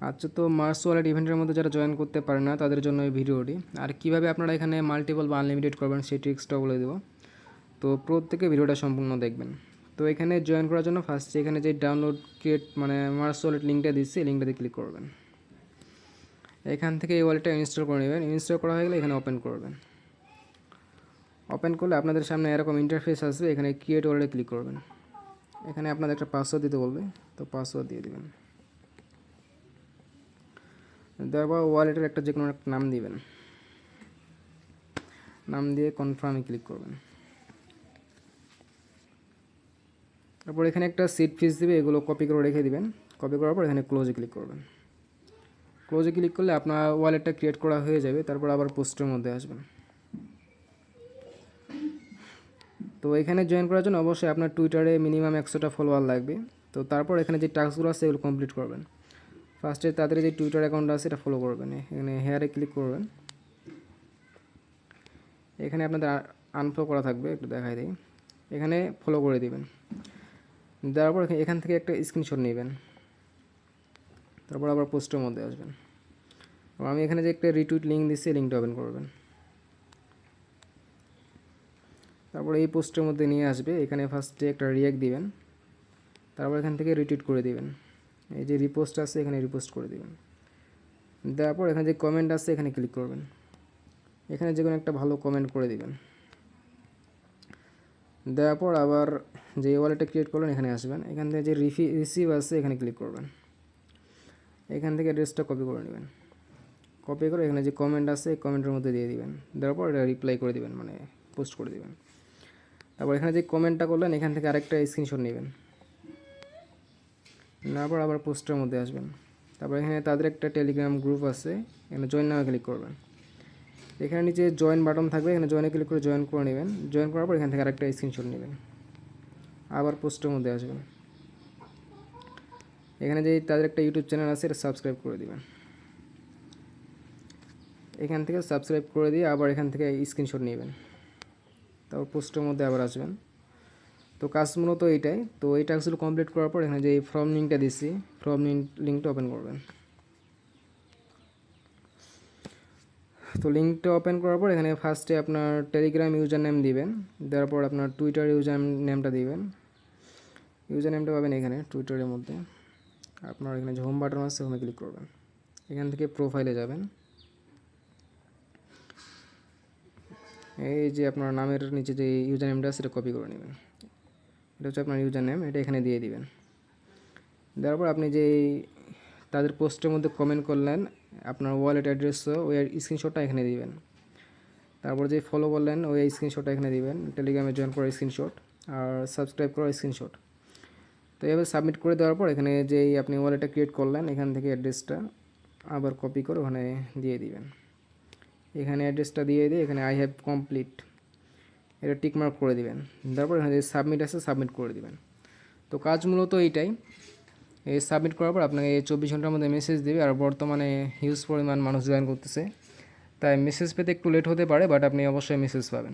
আচ্ছা, তো Mars wallet ইভেন্টের মধ্যে যারা জয়েন করতে পারে না তাদের জন্য এই ভিডিওটি। আর কীভাবে আপনারা এখানে মাল্টিপল বা আনলিমিটেড করবেন সেই ট্রিক্সটা বলে দেবো। তো প্রত্যেকে ভিডিওটা সম্পূর্ণ দেখবেন। তো এখানে জয়েন করার জন্য ফার্স্টে এখানে যে ডাউনলোড ক্রিয়েট মানে মার্স ওয়ালেট লিঙ্কটা দিচ্ছি, এই লিঙ্কটাতে ক্লিক করবেন। এখান থেকে এই ওয়ালেটটা ইনস্টল করে নেবেন। ইনস্টল করা হয়ে গেলে এখানে ওপেন করবেন। ওপেন করলে আপনাদের সামনে এরকম ইন্টারফেস আসবে। এখানে ক্রিয়েট ওয়ালেটে ক্লিক করবেন। এখানে আপনাদের একটা পাসওয়ার্ড দিতে বলবে, তো পাসওয়ার্ড দিয়ে দেবেন। তারপর ওয়ালেটের একটা যে কোনো একটা নাম দিবেন, নাম দিয়ে কনফার্মে ক্লিক করবেন। তারপর এখানে একটা সিট ফিস দিবে, এগুলো কপি করে রেখে দিবেন। কপি করার পর এখানে ক্লোজে ক্লিক করবেন। ক্লোজে ক্লিক করলে আপনার ওয়ালেটটা ক্রিয়েট করা হয়ে যাবে। তারপর আবার পোস্টের মধ্যে আসবেন। তো এখানে জয়েন করার জন্য অবশ্যই আপনার টুইটারে মিনিমাম 100টা ফলোয়ার লাগবে। তো তারপর এখানে যে টাস্কগুলো আছে এগুলো কমপ্লিট করবেন। ফার্স্টে তাদের যে টুইটার অ্যাকাউন্ট আছে এটা ফলো করবেন। এখানে হেয়ারে ক্লিক করবেন। এখানে আপনাদের আনফলো করা থাকবে, একটু দেখাই দিই। এখানে ফলো করে দিবেন। দেওয়ার পর এখান থেকে একটা স্ক্রিনশট নেবেন। তারপর আবার পোস্টের মধ্যে আসবেন। আমি এখানে যে একটা রিটুইট লিঙ্ক দিচ্ছি, লিঙ্কটা ওপেন করবেন। তারপর এই পোস্টের মধ্যে নিয়ে আসবে। এখানে ফার্স্টে একটা রিঅ্যাক্ট দিবেন। তারপর এখান থেকে রিটুইট করে দিবেন। এই যে রিপোস্ট আছে এখানে রিপোস্ট করে দিবেন। দেওয়ার পর এখানে যে কমেন্ট আছে এখানে ক্লিক করবেন। এখানে যে কোনো একটা ভালো কমেন্ট করে দিবেন। দেওয়ার পর আবার যে ওয়ালেটটা ক্রিয়েট করলেন এখানে আসবেন। এখান থেকে যে রিসিভ আছে এখানে ক্লিক করবেন। এখান থেকে অ্যাড্রেসটা কপি করে নেবেন। কপি করে এখানে যে কমেন্ট আছে এই কমেন্টের মধ্যে দিয়ে দিবেন। দেওয়ার পর এটা রিপ্লাই করে দিবেন, মানে পোস্ট করে দিবেন। তারপর এখানে যে কমেন্টটা করলেন এখান থেকে আরেকটা স্ক্রিনশট নেবেন। নেওয়ার পর আবার পোস্টের মধ্যে আসবেন। তারপর এখানে তাদের একটা টেলিগ্রাম গ্রুপ আছে, এখানে জয়েন নামে ক্লিক করবেন। এখানে নিচে জয়েন বাটন থাকবে, এখানে জয়েনে ক্লিক করে জয়েন করে নেবেন। জয়েন করার পর এখান থেকে আরেকটা স্ক্রিনশট নেবেন। আবার পোস্টের মধ্যে আসবেন। এখানে যে তাদের একটা ইউটিউব চ্যানেল আছে এটা সাবস্ক্রাইব করে দিবেন। এখান থেকে সাবস্ক্রাইব করে দিয়ে আবার এখান থেকে স্ক্রিনশট নেবেন। তারপর পোস্টের মধ্যে আবার আসবেন। তো কাজ মূলত এইটাই। তো এই টাস্কগুলো কমপ্লিট করার পর এখানে যে ফর্ম লিঙ্কটা দিচ্ছি, ফর্ম লিঙ্কটা ওপেন করবেন। তো লিঙ্কটা ওপেন করার পর এখানে ফার্স্টে আপনার টেলিগ্রাম ইউজার নেম দিবেন। দেওয়ার পর আপনার টুইটার ইউজার নেমটা দিবেন। ইউজার নেমটা পাবেন এখানে টুইটারের মধ্যে। আপনার এখানে যে হোম বাটন আছে ওখানে ক্লিক করবেন। এখান থেকে প্রোফাইলে যাবেন। এই যে আপনার নামের নিচে যে ইউজার নেমটা আছে সেটা কপি করে নেবেন। এটা হচ্ছে আপনার ইউজার নেম, এটা এখানে দিয়ে দিবেন। দেওয়ার পর আপনি যে তাদের পোস্টের মধ্যে কমেন্ট করলেন আপনার ওয়ালেট অ্যাড্রেসও ওই স্ক্রিনশটটা এখানে দিবেন। তারপর যে ফলো করলেন ওই স্ক্রিনশটটা এখানে দিবেন, টেলিগ্রামে জয়েন করার স্ক্রিনশট আর সাবস্ক্রাইব করার স্ক্রিনশট। তো এভাবে সাবমিট করে দেওয়ার পর এখানে যেই আপনি ওয়ালেটটা ক্রিয়েট করলেন এখান থেকে অ্যাড্রেসটা আবার কপি করে ওখানে দিয়ে দিবেন। এখানে অ্যাড্রেসটা দিয়ে এখানে আই হ্যাভ কমপ্লিট এটা টিকমার্ক করে দিবেন। তারপর এখানে যে সাবমিট আছে সাবমিট করে দিবেন। তো কাজ মূলত এইটাই। এই সাবমিট করার পর আপনাকে 24 ঘন্টার মধ্যে মেসেজ দেবে। আর বর্তমানে হিউজ পরিমাণ মানুষ জয়েন করতেছে, তাই মেসেজ পেতে একটু লেট হতে পারে, বাট আপনি অবশ্যই মেসেজ পাবেন।